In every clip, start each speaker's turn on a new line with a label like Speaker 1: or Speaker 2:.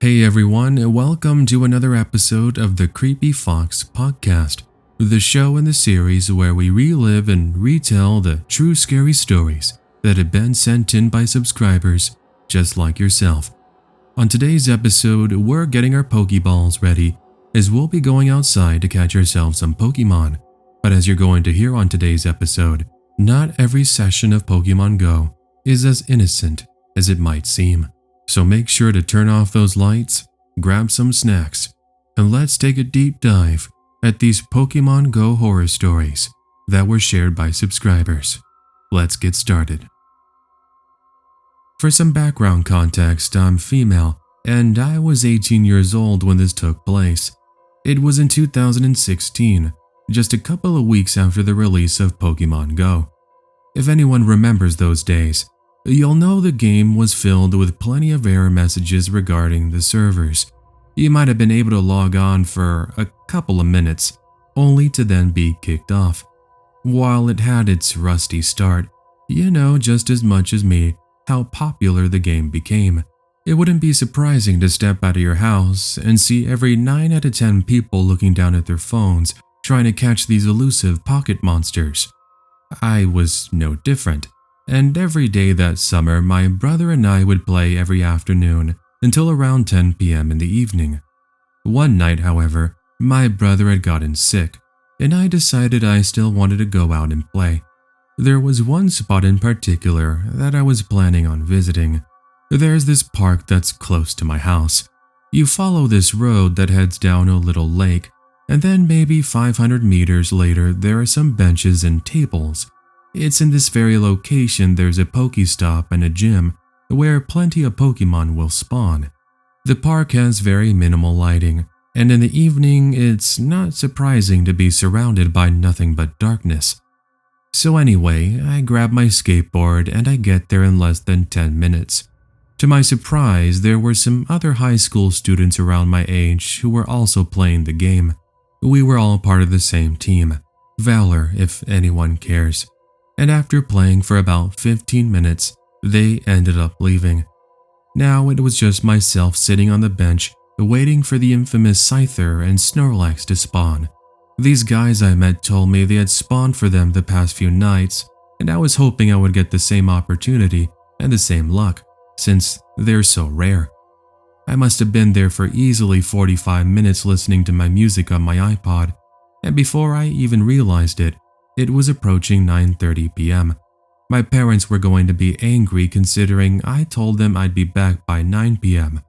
Speaker 1: Hey everyone, and welcome to another episode of the Creepy Fox Podcast, the show in the series where we relive and retell the true scary stories that have been sent in by subscribers just like yourself. On today's episode, we're getting our Pokeballs ready as we'll be going outside to catch ourselves some Pokemon. But as you're going to hear on today's episode, not every session of Pokemon Go is as innocent as it might seem. So make sure to turn off those lights, grab some snacks, and let's take a deep dive at these Pokemon Go horror stories that were shared by subscribers. Let's get started. For some background context, I'm female, and I was 18 years old when this took place. It was in 2016, just a couple of weeks after the release of Pokemon Go. If anyone remembers those days, you'll know the game was filled with plenty of error messages regarding the servers. You might have been able to log on for a couple of minutes, only to then be kicked off. While it had its rusty start, you know just as much as me how popular the game became. It wouldn't be surprising to step out of your house and see every 9 out of 10 people looking down at their phones trying to catch these elusive pocket monsters. I was no different. And every day that summer, my brother and I would play every afternoon until around 10 p.m. in the evening. One night, however, my brother had gotten sick, and I decided I still wanted to go out and play. There was one spot in particular that I was planning on visiting. There's this park that's close to my house. You follow this road that heads down a little lake, and then maybe 500 meters later there are some benches and tables. It's in this very location there's a Pokestop and a gym where plenty of Pokemon will spawn. The park has very minimal lighting, and in the evening it's not surprising to be surrounded by nothing but darkness. So anyway, I grab my skateboard and I get there in less than 10 minutes. To my surprise, there were some other high school students around my age who were also playing the game. We were all part of the same team, Valor if anyone cares. And after playing for about 15 minutes, they ended up leaving. Now it was just myself sitting on the bench, waiting for the infamous Scyther and Snorlax to spawn. These guys I met told me they had spawned for them the past few nights, and I was hoping I would get the same opportunity and the same luck, since they're so rare. I must have been there for easily 45 minutes listening to my music on my iPod, and before I even realized it, it was approaching 9:30 p.m. My parents were going to be angry considering I told them I'd be back by 9 p.m.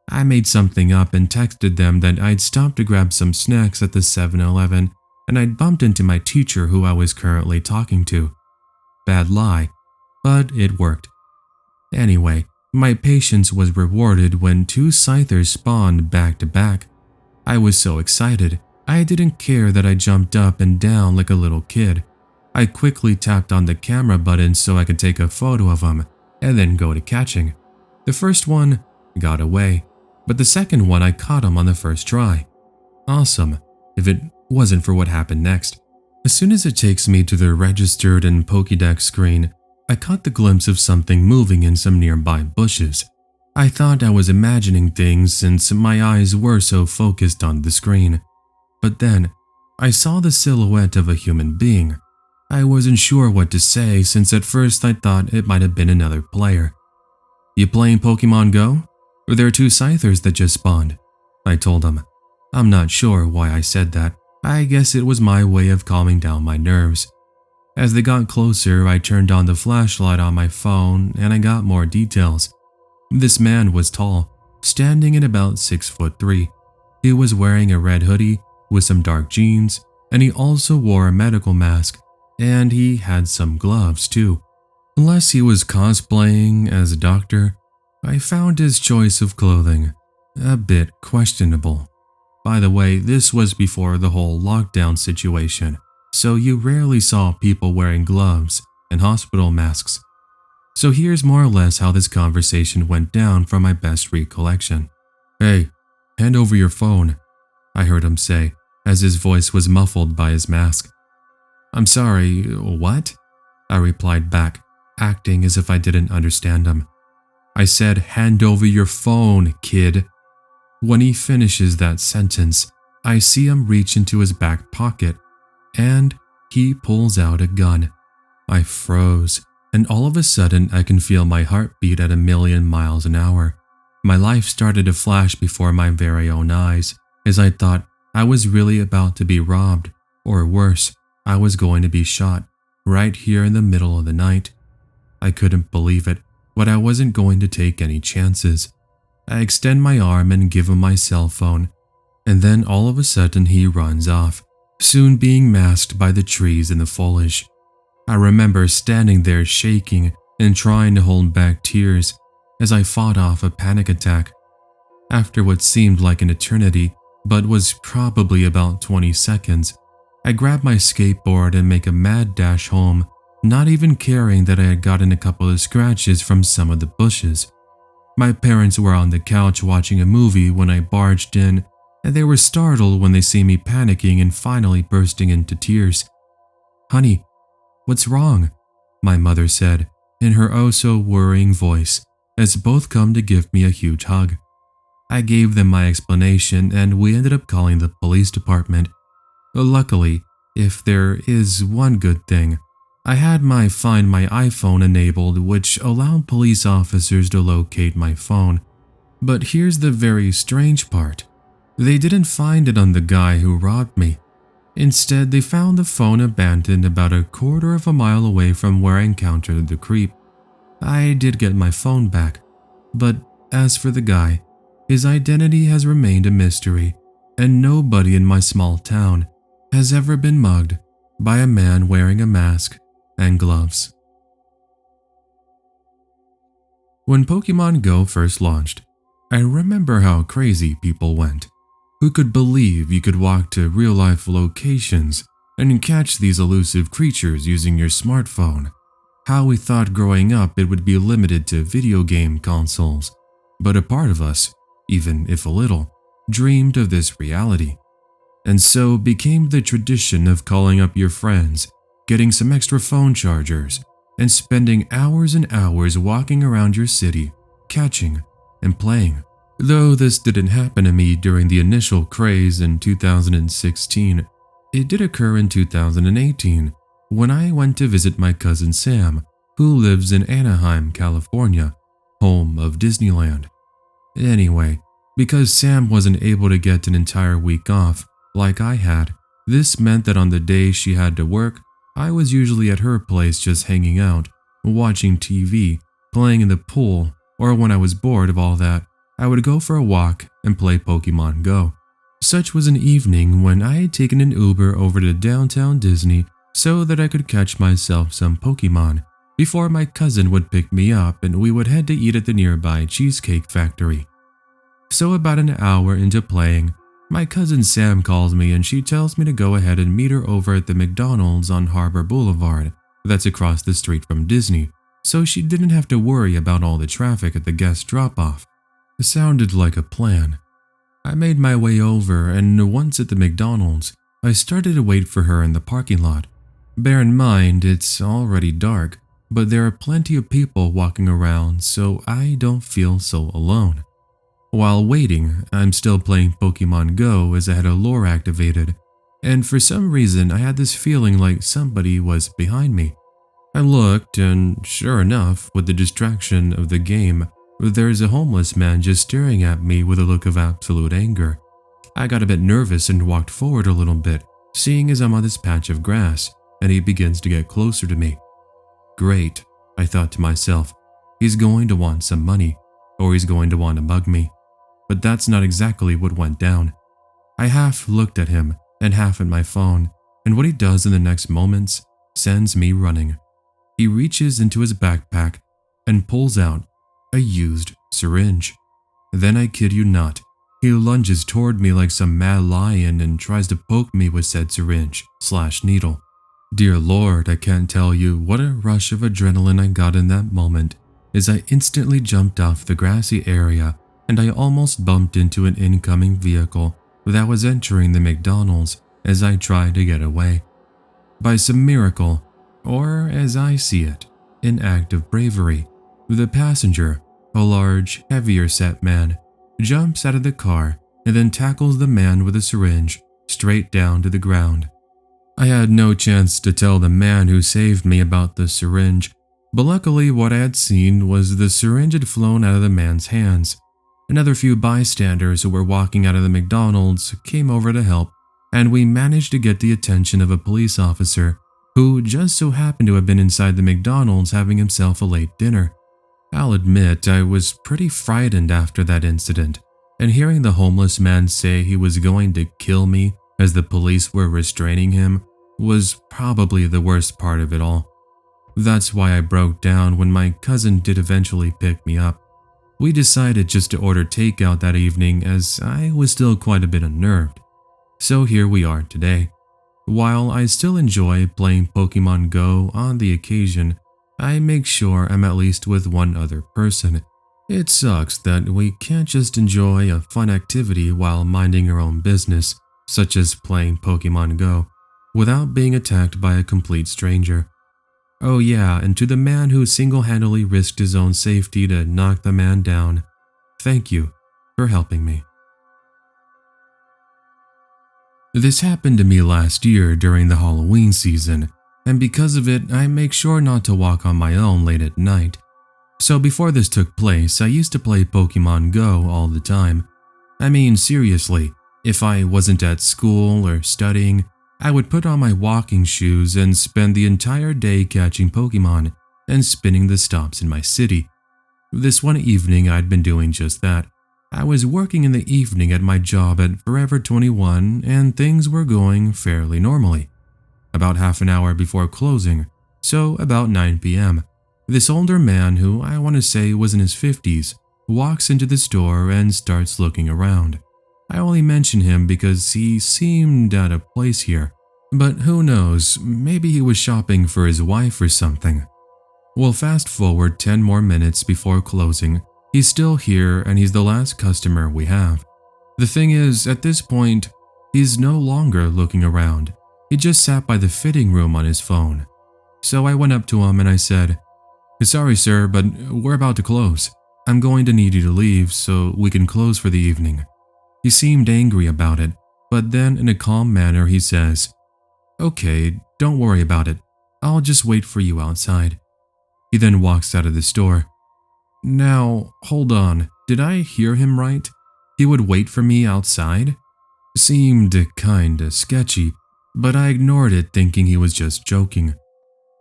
Speaker 1: I made something up and texted them that I'd stopped to grab some snacks at the 7-Eleven and I'd bumped into my teacher who I was currently talking to. Bad lie, but it worked. Anyway, my patience was rewarded when 2 Scythers spawned back to back. I was so excited. I didn't care that I jumped up and down like a little kid. I quickly tapped on the camera button so I could take a photo of them and then go to catching. The first one got away, but the second one I caught him on the first try. Awesome, if it wasn't for what happened next. As soon as it takes me to the registered and Pokédex screen, I caught the glimpse of something moving in some nearby bushes. I thought I was imagining things since my eyes were so focused on the screen. But then, I saw the silhouette of a human being. I wasn't sure what to say since at first I thought it might have been another player. "You playing Pokemon Go? Or there are 2 Scythers that just spawned," I told him. I'm not sure why I said that. I guess it was my way of calming down my nerves. As they got closer, I turned on the flashlight on my phone and I got more details. This man was tall, standing at about 6'3". He was wearing a red hoodie with some dark jeans, and he also wore a medical mask, and he had some gloves too. Unless he was cosplaying as a doctor, I found his choice of clothing a bit questionable. By the way, this was before the whole lockdown situation, so you rarely saw people wearing gloves and hospital masks. So here's more or less how this conversation went down from my best recollection. "Hey, hand over your phone," I heard him say, as his voice was muffled by his mask. "I'm sorry, what?" I replied back, acting as if I didn't understand him. "I said hand over your phone, kid," When he finishes that sentence, I see him reach into his back pocket, and he pulls out a gun. I froze, and all of a sudden I can feel my heart beat at 1,000,000 miles an hour. My life started to flash before my very own eyes, as I thought I was really about to be robbed, or worse, I was going to be shot, right here in the middle of the night. I couldn't believe it, but I wasn't going to take any chances. I extend my arm and give him my cell phone, and then all of a sudden he runs off, soon being masked by the trees and the foliage. I remember standing there shaking and trying to hold back tears as I fought off a panic attack. After what seemed like an eternity, but was probably about 20 seconds, I grabbed my skateboard and make a mad dash home, not even caring that I had gotten a couple of scratches from some of the bushes. My parents were on the couch watching a movie when I barged in, and they were startled when they see me panicking and finally bursting into tears. "Honey, what's wrong?" my mother said, in her oh-so-worrying voice, as both come to give me a huge hug. I gave them my explanation, and we ended up calling the police department. Luckily, if there is one good thing, I had my Find My iPhone enabled, which allowed police officers to locate my phone. But here's the very strange part. They didn't find it on the guy who robbed me. Instead, they found the phone abandoned about 1/4 of a mile away from where I encountered the creep. I did get my phone back, but as for the guy, his identity has remained a mystery, and nobody in my small town has ever been mugged by a man wearing a mask and gloves. When Pokemon Go first launched, I remember how crazy people went. Who could believe you could walk to real-life locations and catch these elusive creatures using your smartphone? How we thought growing up it would be limited to video game consoles, but a part of us, even if a little, dreamed of this reality. And so became the tradition of calling up your friends, getting some extra phone chargers, and spending hours and hours walking around your city, catching and playing. Though this didn't happen to me during the initial craze in 2016, it did occur in 2018 when I went to visit my cousin Sam, who lives in Anaheim, California, home of Disneyland. Anyway, because Sam wasn't able to get an entire week off like I had, this meant that on the days she had to work, I was usually at her place just hanging out, watching TV, playing in the pool, or when I was bored of all that, I would go for a walk and play Pokemon Go. Such was an evening when I had taken an Uber over to downtown Disney so that I could catch myself some Pokemon before my cousin would pick me up and we would head to eat at the nearby Cheesecake Factory. So about an hour into playing, my cousin Sam calls me and she tells me to go ahead and meet her over at the McDonald's on Harbor Boulevard that's across the street from Disney, so she didn't have to worry about all the traffic at the guest drop-off. It sounded like a plan. I made my way over, and once at the McDonald's, I started to wait for her in the parking lot. Bear in mind, it's already dark, but there are plenty of people walking around, so I don't feel so alone. While waiting, I'm still playing Pokemon Go as I had a lure activated, and for some reason I had this feeling like somebody was behind me. I looked, and sure enough, with the distraction of the game, there's a homeless man just staring at me with a look of absolute anger. I got a bit nervous and walked forward a little bit, seeing as I'm on this patch of grass, and he begins to get closer to me. Great, I thought to myself, he's going to want some money, or he's going to want to mug me. But that's not exactly what went down. I half looked at him and half at my phone, and what he does in the next moments sends me running. He reaches into his backpack and pulls out a used syringe. Then I kid you not, he lunges toward me like some mad lion and tries to poke me with said syringe/needle. Dear Lord, I can't tell you what a rush of adrenaline I got in that moment as I instantly jumped off the grassy area and I almost bumped into an incoming vehicle that was entering the McDonald's as I tried to get away. By some miracle, or as I see it, an act of bravery, the passenger, a large, heavier-set man, jumps out of the car, and then tackles the man with a syringe straight down to the ground. I had no chance to tell the man who saved me about the syringe, but luckily what I had seen was the syringe had flown out of the man's hands. Another few bystanders who were walking out of the McDonald's came over to help, and we managed to get the attention of a police officer who just so happened to have been inside the McDonald's having himself a late dinner. I'll admit I was pretty frightened after that incident, and hearing the homeless man say he was going to kill me as the police were restraining him was probably the worst part of it all. That's why I broke down when my cousin did eventually pick me up. We decided just to order takeout that evening as I was still quite a bit unnerved. So here we are today. While I still enjoy playing Pokemon Go on the occasion, I make sure I'm at least with one other person. It sucks that we can't just enjoy a fun activity while minding our own business, such as playing Pokemon Go, without being attacked by a complete stranger. Oh yeah, and to the man who single-handedly risked his own safety to knock the man down, thank you for helping me. This happened to me last year during the Halloween season, and because of it, I make sure not to walk on my own late at night. So before this took place, I used to play Pokemon Go all the time. I mean, seriously, if I wasn't at school or studying, I would put on my walking shoes and spend the entire day catching Pokemon and spinning the stops in my city. This one evening, I'd been doing just that. I was working in the evening at my job at Forever 21 and things were going fairly normally. About half an hour before closing, so about 9 p.m., this older man who I want to say was in his 50s walks into the store and starts looking around. I only mention him because he seemed out of place here, but who knows, maybe he was shopping for his wife or something. Well, fast forward 10 more minutes before closing, he's still here and he's the last customer we have. The thing is, at this point, he's no longer looking around. He just sat by the fitting room on his phone. So I went up to him and I said, "Sorry sir, but we're about to close. I'm going to need you to leave so we can close for the evening." He seemed angry about it, but then in a calm manner he says, "Okay, don't worry about it. I'll just wait for you outside." He then walks out of the store. Now, hold on, did I hear him right? He would wait for me outside? Seemed kinda sketchy, but I ignored it thinking he was just joking.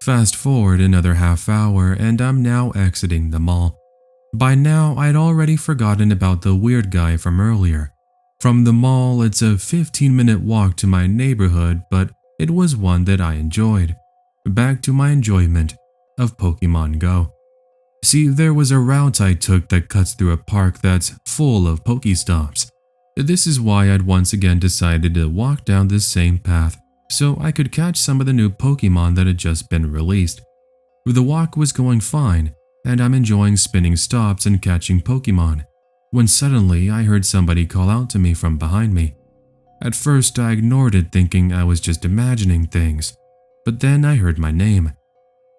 Speaker 1: Fast forward another half hour and I'm now exiting the mall. By now, I'd already forgotten about the weird guy from earlier. From the mall, it's a 15-minute walk to my neighborhood, but it was one that I enjoyed. Back to my enjoyment of Pokemon Go. See, there was a route I took that cuts through a park that's full of Pokestops. This is why I'd once again decided to walk down this same path so I could catch some of the new Pokemon that had just been released. The walk was going fine, and I'm enjoying spinning stops and catching Pokemon, when suddenly I heard somebody call out to me from behind me. At first I ignored it thinking I was just imagining things, but then I heard my name.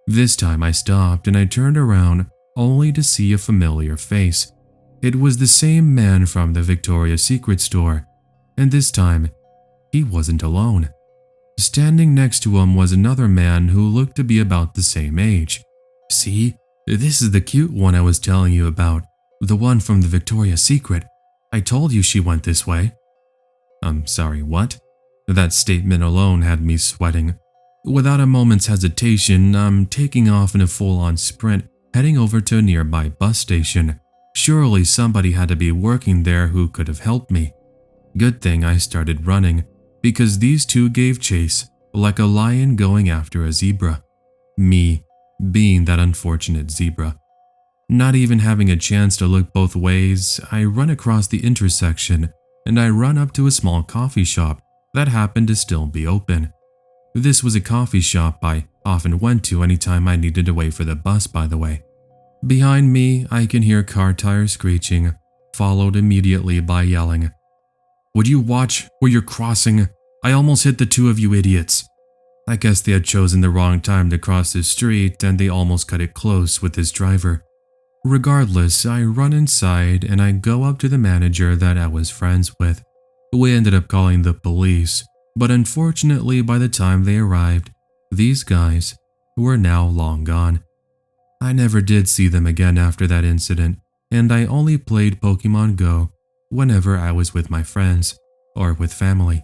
Speaker 1: This time I stopped and I turned around only to see a familiar face. It was the same man from the Victoria's Secret store, and this time he wasn't alone. Standing next to him was another man who looked to be about the same age. See, this is the cute one I was telling you about, the one from the Victoria's Secret. I told you she went this way. I'm sorry, what? That statement alone had me sweating. Without a moment's hesitation, I'm taking off in a full-on sprint, heading over to a nearby bus station. Surely somebody had to be working there who could have helped me. Good thing I started running, because these two gave chase like a lion going after a zebra. Me being that unfortunate zebra. Not even having a chance to look both ways, I run across the intersection and I run up to a small coffee shop that happened to still be open. This was a coffee shop I often went to anytime I needed to wait for the bus, by the way. Behind me, I can hear car tires screeching, followed immediately by yelling, "Would you watch where you're crossing? I almost hit the two of you idiots." I guess they had chosen the wrong time to cross the street and they almost cut it close with this driver. Regardless, I run inside and I go up to the manager that I was friends with. We ended up calling the police, but unfortunately by the time they arrived, these guys were now long gone. I never did see them again after that incident, and I only played Pokemon Go whenever I was with my friends or with family.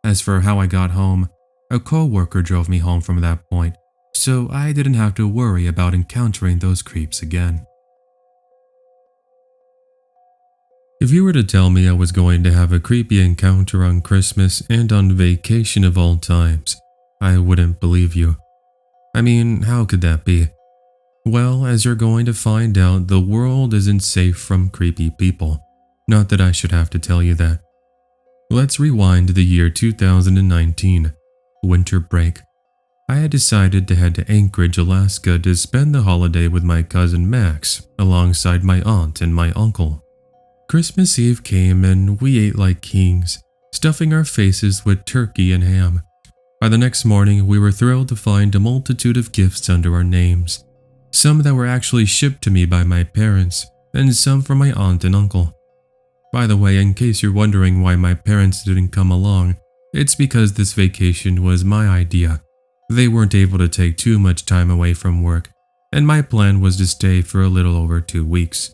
Speaker 1: As for how I got home, a co-worker drove me home from that point, so I didn't have to worry about encountering those creeps again. If you were to tell me I was going to have a creepy encounter on Christmas and on vacation of all times, I wouldn't believe you. I mean, how could that be? Well, as you're going to find out, the world isn't safe from creepy people. Not that I should have to tell you that. Let's rewind to the year 2019, winter break. I had decided to head to Anchorage, Alaska to spend the holiday with my cousin Max, alongside my aunt and my uncle. Christmas Eve came and we ate like kings, stuffing our faces with turkey and ham. By the next morning, we were thrilled to find a multitude of gifts under our names. Some that were actually shipped to me by my parents, and some from my aunt and uncle. By the way, in case you're wondering why my parents didn't come along, it's because this vacation was my idea. They weren't able to take too much time away from work, and my plan was to stay for a little over 2 weeks.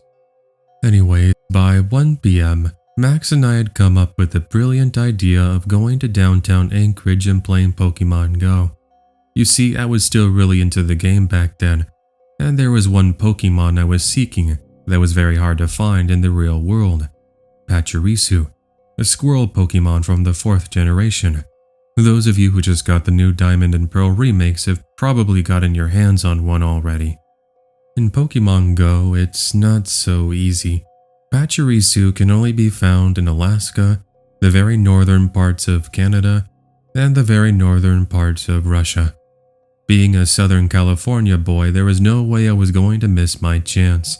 Speaker 1: Anyway, by 1 p.m., Max and I had come up with the brilliant idea of going to downtown Anchorage and playing Pokemon Go. You see, I was still really into the game back then, and there was one Pokemon I was seeking that was very hard to find in the real world. Pachirisu, a squirrel Pokemon from the 4th generation. Those of you who just got the new Diamond and Pearl remakes have probably gotten your hands on one already. In Pokemon Go, it's not so easy. Pachirisu can only be found in Alaska, the very northern parts of Canada, and the very northern parts of Russia. Being a Southern California boy, there was no way I was going to miss my chance.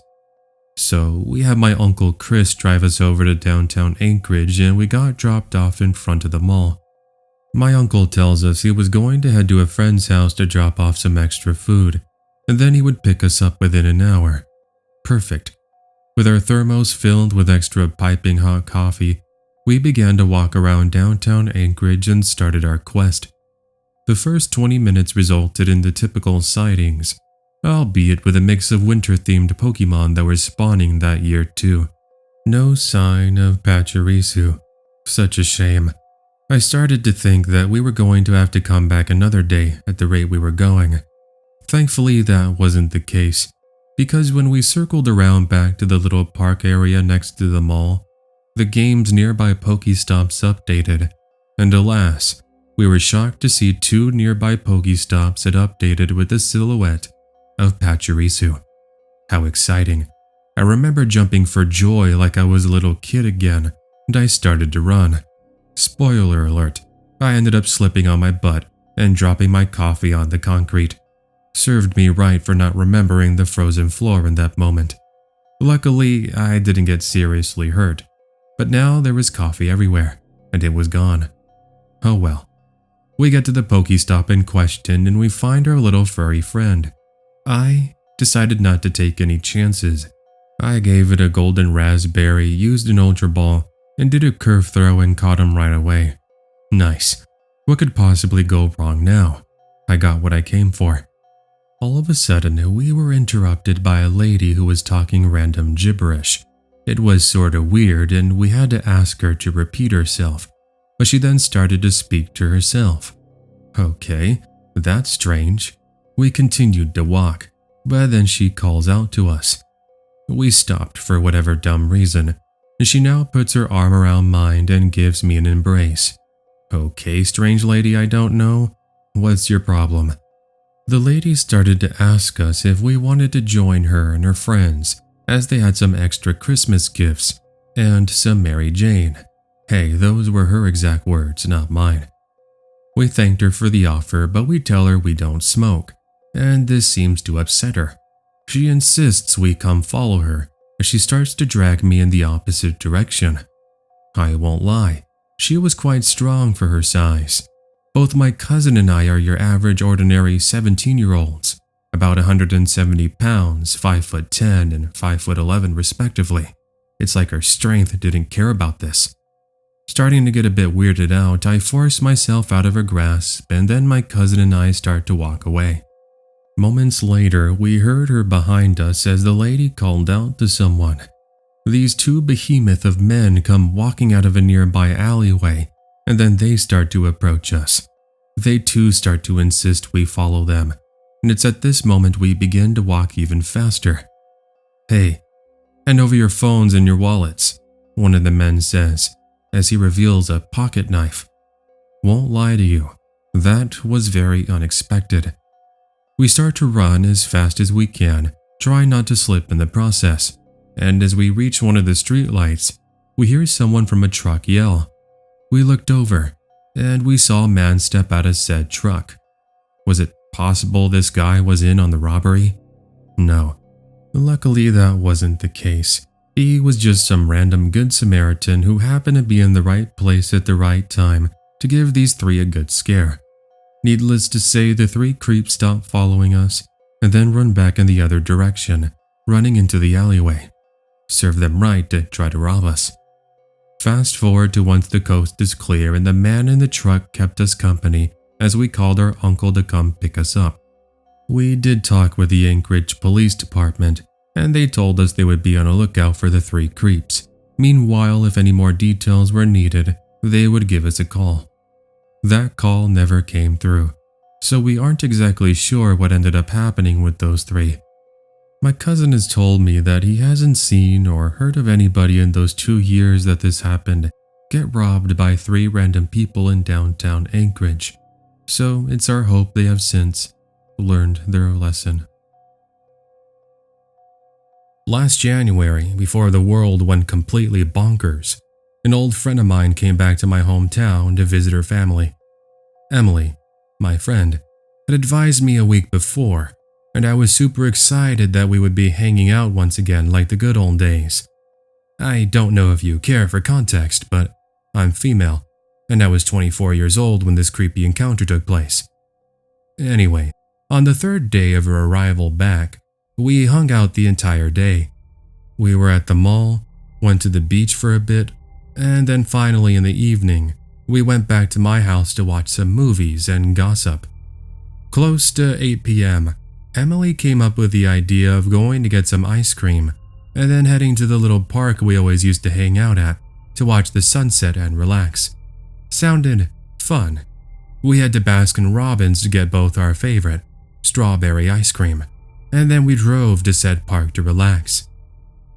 Speaker 1: So we had my Uncle Chris drive us over to downtown Anchorage and we got dropped off in front of the mall. My uncle tells us he was going to head to a friend's house to drop off some extra food, and then he would pick us up within an hour. Perfect. With our thermos filled with extra piping hot coffee, we began to walk around downtown Anchorage and started our quest. The first 20 minutes resulted in the typical sightings, albeit with a mix of winter-themed Pokemon that were spawning that year too. No sign of Pachirisu. Such a shame. I started to think that we were going to have to come back another day at the rate we were going. Thankfully, that wasn't the case, because when we circled around back to the little park area next to the mall, the game's nearby Pokestops updated, and alas, we were shocked to see 2 nearby Pokestops had updated with the silhouette of Pachirisu. How exciting. I remember jumping for joy like I was a little kid again, and I started to run. Spoiler alert, I ended up slipping on my butt and dropping my coffee on the concrete. Served me right for not remembering the frozen floor in that moment. Luckily, I didn't get seriously hurt, but now there was coffee everywhere, and it was gone. Oh well. We get to the Pokestop in question and we find our little furry friend. I decided not to take any chances. I gave it a golden raspberry, used an Ultra Ball, and did a curve throw and caught him right away. Nice. What could possibly go wrong now? I got what I came for. All of a sudden, we were interrupted by a lady who was talking random gibberish. It was sorta weird and we had to ask her to repeat herself, but she then started to speak to herself. Okay, that's strange. We continued to walk, but then she calls out to us. We stopped for whatever dumb reason, and she now puts her arm around mine and gives me an embrace. Okay, strange lady I don't know, what's your problem? The lady started to ask us if we wanted to join her and her friends, as they had some extra Christmas gifts and some Mary Jane. Hey, those were her exact words, not mine. We thanked her for the offer, but we tell her we don't smoke, and this seems to upset her. She insists we come follow her, as she starts to drag me in the opposite direction. I won't lie, she was quite strong for her size. Both my cousin and I are your average ordinary 17-year-olds, about 170 pounds, 5'10" and 5'11" respectively. It's like her strength didn't care about this. Starting to get a bit weirded out, I force myself out of her grasp, and then my cousin and I start to walk away. Moments later, we heard her behind us as the lady called out to someone. These two behemoths of men come walking out of a nearby alleyway, and then they start to approach us. They too start to insist we follow them, and it's at this moment we begin to walk even faster. "Hey, hand over your phones and your wallets," one of the men says, as he reveals a pocket knife. Won't lie to you, that was very unexpected. We start to run as fast as we can, trying not to slip in the process, and as we reach one of the streetlights, we hear someone from a truck yell. We looked over, and we saw a man step out of said truck. Was it possible this guy was in on the robbery? No. Luckily, that wasn't the case. He was just some random Good Samaritan who happened to be in the right place at the right time to give these three a good scare. Needless to say, the three creeps stop following us and then run back in the other direction, running into the alleyway. Serve them right to try to rob us. Fast forward to once the coast is clear and the man in the truck kept us company as we called our uncle to come pick us up. We did talk with the Anchorage Police Department, and they told us they would be on a lookout for the three creeps. Meanwhile, if any more details were needed, they would give us a call. That call never came through, so we aren't exactly sure what ended up happening with those three. My cousin has told me that he hasn't seen or heard of anybody in those 2 years that this happened get robbed by three random people in downtown Anchorage, so it's our hope they have since learned their lesson. Last January, before the world went completely bonkers, an old friend of mine came back to my hometown to visit her family. Emily, my friend, had advised me a week before, and I was super excited that we would be hanging out once again like the good old days. I don't know if you care for context, but I'm female, and I was 24 years old when this creepy encounter took place. Anyway, on the third day of her arrival back, we hung out the entire day. We were at the mall, went to the beach for a bit, and then finally in the evening, we went back to my house to watch some movies and gossip. Close to 8 p.m., Emily came up with the idea of going to get some ice cream and then heading to the little park we always used to hang out at to watch the sunset and relax. Sounded fun. We had to Baskin Robbins to get both our favorite, strawberry ice cream, and then we drove to said park to relax.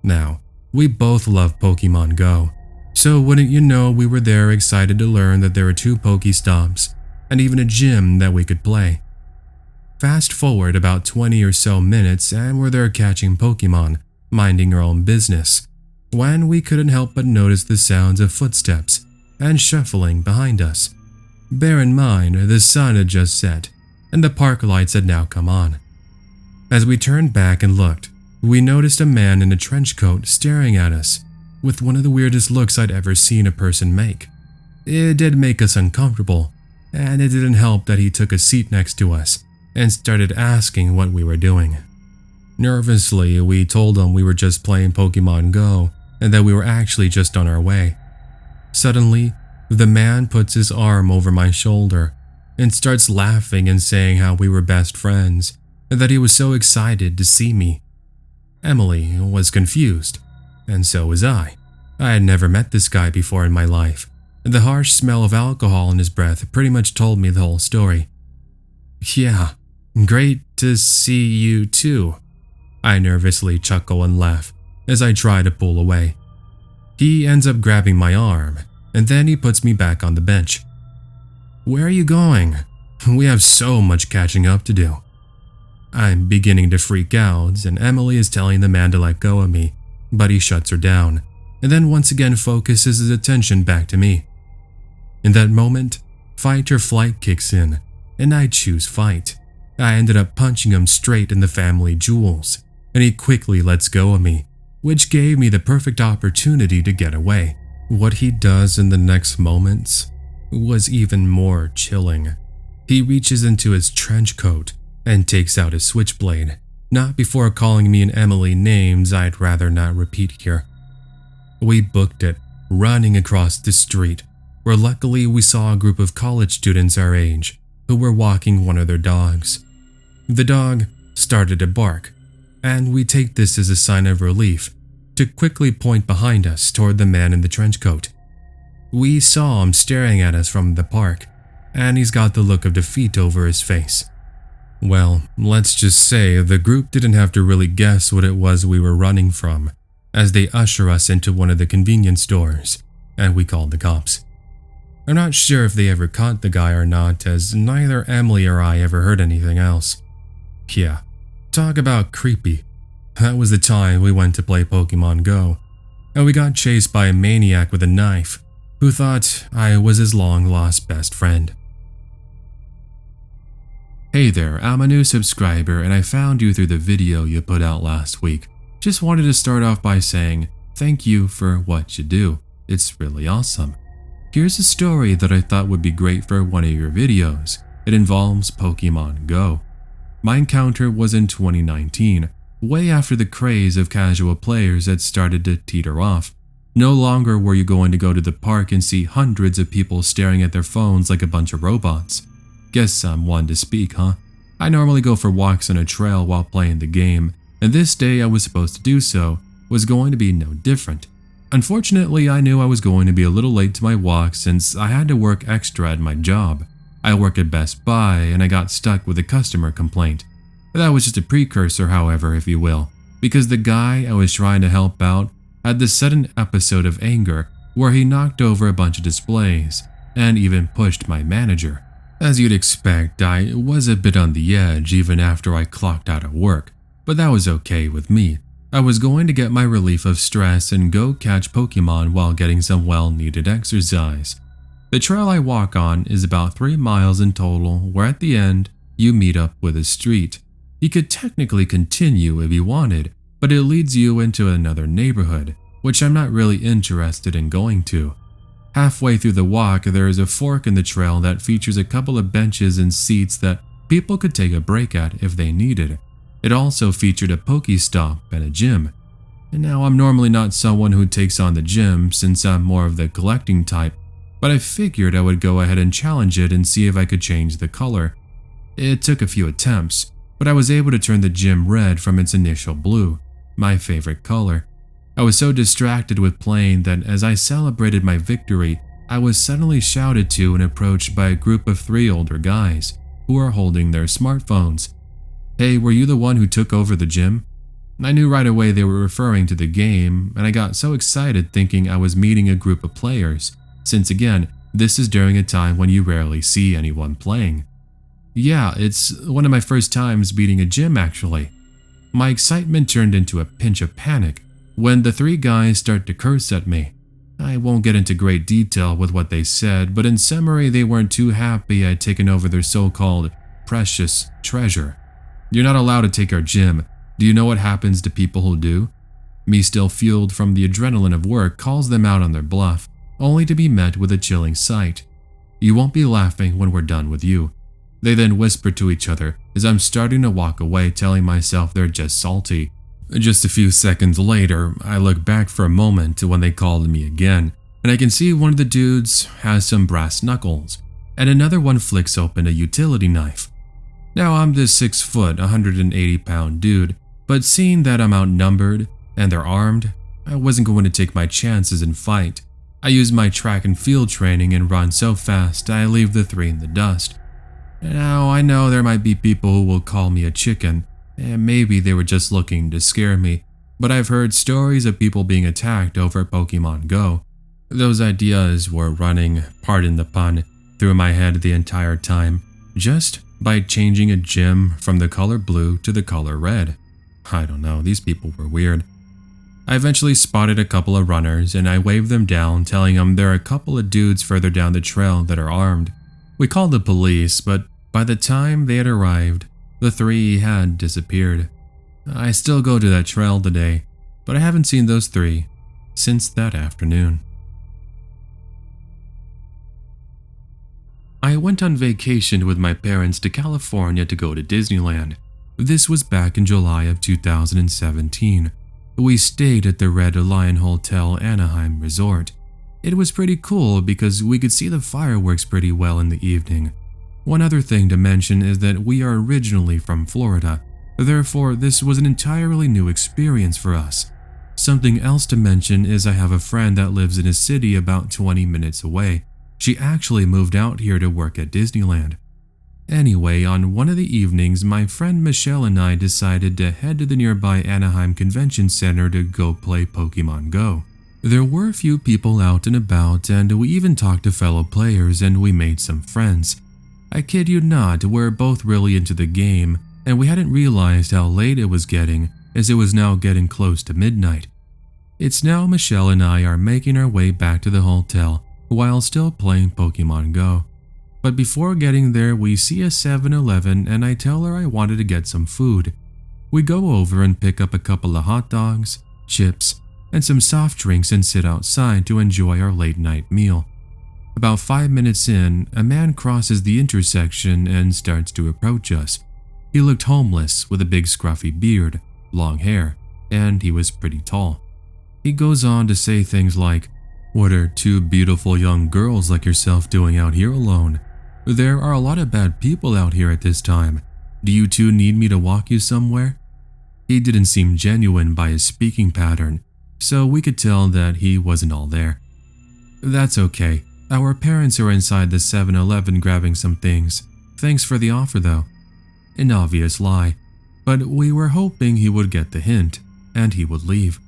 Speaker 1: Now, we both love Pokemon Go, so wouldn't you know we were there excited to learn that there were 2 Pokestops and even a gym that we could play. Fast forward about 20 or so minutes and we're there catching Pokemon, minding our own business, when we couldn't help but notice the sounds of footsteps and shuffling behind us. Bear in mind, the sun had just set, and the park lights had now come on. As we turned back and looked, we noticed a man in a trench coat staring at us, with one of the weirdest looks I'd ever seen a person make. It did make us uncomfortable, and it didn't help that he took a seat next to us and started asking what we were doing. Nervously, we told him we were just playing Pokemon Go and that we were actually just on our way. Suddenly, the man puts his arm over my shoulder and starts laughing and saying how we were best friends and that he was so excited to see me. Emily was confused, and so was I. I had never met this guy before in my life, and the harsh smell of alcohol in his breath pretty much told me the whole story. "Yeah, great to see you too," I nervously chuckle and laugh as I try to pull away. He ends up grabbing my arm, and then he puts me back on the bench. "Where are you going? We have so much catching up to do." I'm beginning to freak out, and Emily is telling the man to let go of me, but he shuts her down, and then once again focuses his attention back to me. In that moment, fight or flight kicks in, and I choose fight. I ended up punching him straight in the family jewels, and he quickly lets go of me, which gave me the perfect opportunity to get away. What he does in the next moments was even more chilling. He reaches into his trench coat and takes out his switchblade, not before calling me and Emily names I'd rather not repeat here. We booked it, running across the street, where luckily we saw a group of college students our age who were walking one of their dogs. The dog started to bark, and we take this as a sign of relief to quickly point behind us toward the man in the trench coat. We saw him staring at us from the park, and he's got the look of defeat over his face. Well, let's just say the group didn't have to really guess what it was we were running from, as they usher us into one of the convenience stores, and we called the cops. I'm not sure if they ever caught the guy or not, as neither Emily or I ever heard anything else. Yeah, talk about creepy. That was the time we went to play Pokemon Go, and we got chased by a maniac with a knife who thought I was his long-lost best friend. Hey there, I'm a new subscriber and I found you through the video you put out last week. Just wanted to start off by saying thank you for what you do. It's really awesome. Here's a story that I thought would be great for one of your videos. It involves Pokemon Go. My encounter was in 2019, way after the craze of casual players had started to teeter off. No longer were you going to go to the park and see hundreds of people staring at their phones like a bunch of robots. Guess I'm one to speak, huh? I normally go for walks on a trail while playing the game, and this day I was supposed to do so was going to be no different. Unfortunately, I knew I was going to be a little late to my walk since I had to work extra at my job. I work at Best Buy and I got stuck with a customer complaint. That was just a precursor, however, if you will, because the guy I was trying to help out had this sudden episode of anger where he knocked over a bunch of displays and even pushed my manager. As you'd expect, I was a bit on the edge even after I clocked out of work, but that was okay with me. I was going to get my relief of stress and go catch Pokemon while getting some well-needed exercise. The trail I walk on is about 3 miles in total, where at the end, you meet up with a street. You could technically continue if you wanted, but it leads you into another neighborhood, which I'm not really interested in going to. Halfway through the walk, there is a fork in the trail that features a couple of benches and seats that people could take a break at if they needed. It also featured a Pokestop and a gym. And now I'm normally not someone who takes on the gym since I'm more of the collecting type, but I figured I would go ahead and challenge it and see if I could change the color. It took a few attempts, but I was able to turn the gym red from its initial blue, my favorite color. I was so distracted with playing that as I celebrated my victory, I was suddenly shouted to and approached by a group of 3 older guys who were holding their smartphones. Hey, were you the one who took over the gym? I knew right away they were referring to the game, and I got so excited thinking I was meeting a group of players, since again, this is during a time when you rarely see anyone playing. Yeah, it's one of my first times beating a gym actually. My excitement turned into a pinch of panic when the 3 guys start to curse at me. I won't get into great detail with what they said, but in summary, they weren't too happy I'd taken over their so-called precious treasure. You're not allowed to take our gym. Do you know what happens to people who do? Me, still fueled from the adrenaline of work, calls them out on their bluff, only to be met with a chilling sight. You won't be laughing when we're done with you. They then whisper to each other as I'm starting to walk away, telling myself they're just salty. Just a few seconds later, I look back for a moment to when they called me again, and I can see one of the dudes has some brass knuckles, and another one flicks open a utility knife. Now I'm this 6 foot, 180-pound dude, but seeing that I'm outnumbered and they're armed, I wasn't going to take my chances and fight. I use my track and field training and run so fast I leave the 3 in the dust. Now I know there might be people who will call me a chicken, and maybe they were just looking to scare me, but I've heard stories of people being attacked over Pokemon Go. Those ideas were running, pardon the pun, through my head the entire time, just by changing a gym from the color blue to the color red. I don't know, these people were weird. I eventually spotted a couple of runners and I waved them down, telling them there are a couple of dudes further down the trail that are armed. We called the police, but by the time they had arrived, the 3 had disappeared. I still go to that trail today, but I haven't seen those 3 since that afternoon. I went on vacation with my parents to California to go to Disneyland. This was back in July of 2017. We stayed at the Red Lion Hotel Anaheim Resort. It was pretty cool because we could see the fireworks pretty well in the evening. One other thing to mention is that we are originally from Florida, therefore this was an entirely new experience for us. Something else to mention is I have a friend that lives in a city about 20 minutes away. She actually moved out here to work at Disneyland. Anyway, on one of the evenings, my friend Michelle and I decided to head to the nearby Anaheim Convention Center to go play Pokemon Go. There were a few people out and about, and we even talked to fellow players and we made some friends. I kid you not, we're both really into the game, and we hadn't realized how late it was getting, as it was now getting close to midnight. It's now Michelle and I are making our way back to the hotel while still playing Pokemon Go. But before getting there, we see a 7-Eleven and I tell her I wanted to get some food. We go over and pick up a couple of hot dogs, chips, and some soft drinks and sit outside to enjoy our late night meal. About 5 minutes in, a man crosses the intersection and starts to approach us. He looked homeless with a big scruffy beard, long hair, and he was pretty tall. He goes on to say things like, "What are two beautiful young girls like yourself doing out here alone? There are a lot of bad people out here at this time. Do you two need me to walk you somewhere?" He didn't seem genuine by his speaking pattern, so we could tell that he wasn't all there. That's okay. Our parents are inside the 7-Eleven grabbing some things. Thanks for the offer though. An obvious lie, but we were hoping he would get the hint and he would leave.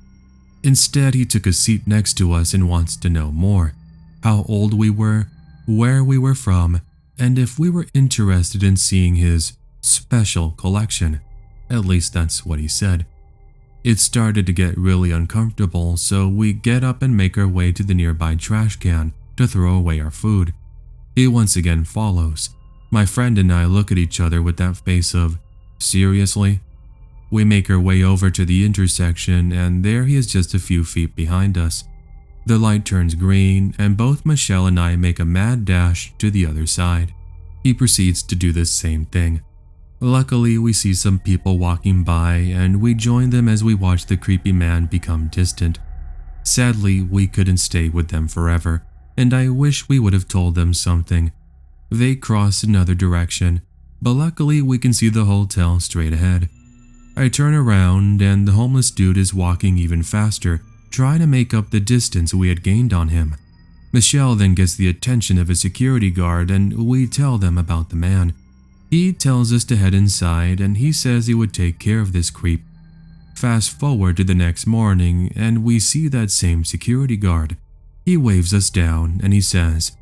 Speaker 1: Instead, he took a seat next to us and wants to know more. How old we were, where we were from, and if we were interested in seeing his special collection. At least that's what he said. It started to get really uncomfortable, so we get up and make our way to the nearby trash can to throw away our food. He once again follows. My friend and I look at each other with that face of, seriously? We make our way over to the intersection and there he is just a few feet behind us. The light turns green and both Michelle and I make a mad dash to the other side. He proceeds to do the same thing. Luckily, we see some people walking by and we join them as we watch the creepy man become distant. Sadly, we couldn't stay with them forever, and I wish we would have told them something. They cross another direction, but luckily we can see the hotel straight ahead. I turn around and the homeless dude is walking even faster, trying to make up the distance we had gained on him. Michelle then gets the attention of a security guard and we tell them about the man. He tells us to head inside and he says he would take care of this creep. Fast forward to the next morning and we see that same security guard. He waves us down and he says,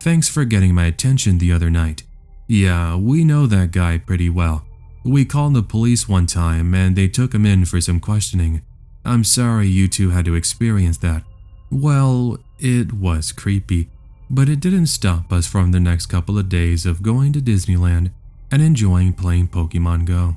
Speaker 1: "Thanks for getting my attention the other night. Yeah, we know that guy pretty well. We called the police one time and they took him in for some questioning. I'm sorry you two had to experience that." Well, it was creepy, but it didn't stop us from the next couple of days of going to Disneyland and enjoying playing Pokemon Go.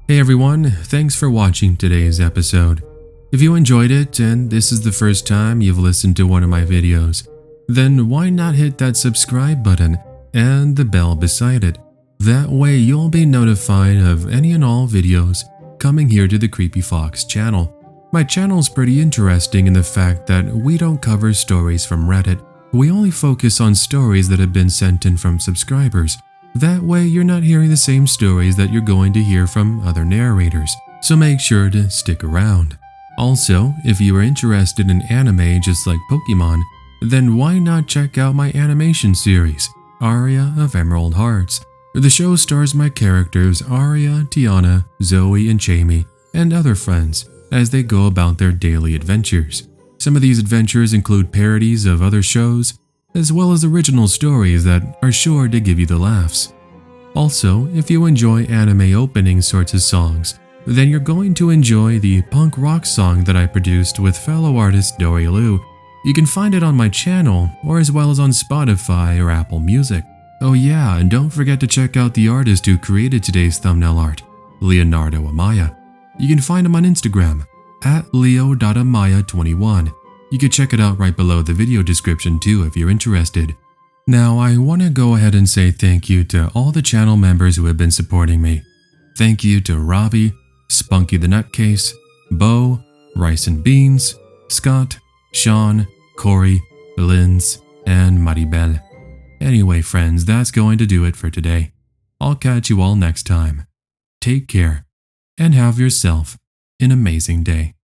Speaker 1: Hey everyone, thanks for watching today's episode. If you enjoyed it and this is the first time you've listened to one of my videos, then why not hit that subscribe button and the bell beside it. That way you'll be notified of any and all videos coming here to the Creepy Fox channel. My channel's pretty interesting in the fact that we don't cover stories from Reddit. We only focus on stories that have been sent in from subscribers. That way you're not hearing the same stories that you're going to hear from other narrators, so make sure to stick around. Also, if you are interested in anime just like Pokemon, then why not check out my animation series, Aria of Emerald Hearts. The show stars my characters Aria, Tiana, Zoe, and Jamie, and other friends as they go about their daily adventures. Some of these adventures include parodies of other shows, as well as original stories that are sure to give you the laughs. Also, if you enjoy anime opening sorts of songs, then you're going to enjoy the punk rock song that I produced with fellow artist Dory Lou. You can find it on my channel, or as well as on Spotify or Apple Music. Oh yeah, and don't forget to check out the artist who created today's thumbnail art, Leonardo Amaya. You can find him on Instagram, @leo.amaya21. You can check it out right below the video description too if you're interested. Now, I want to go ahead and say thank you to all the channel members who have been supporting me. Thank you to Ravi, Spunky the Nutcase, Bo, Rice and Beans, Scott, Sean, Corey, Linz, and Maribel. Anyway, friends, that's going to do it for today. I'll catch you all next time. Take care, and have yourself an amazing day.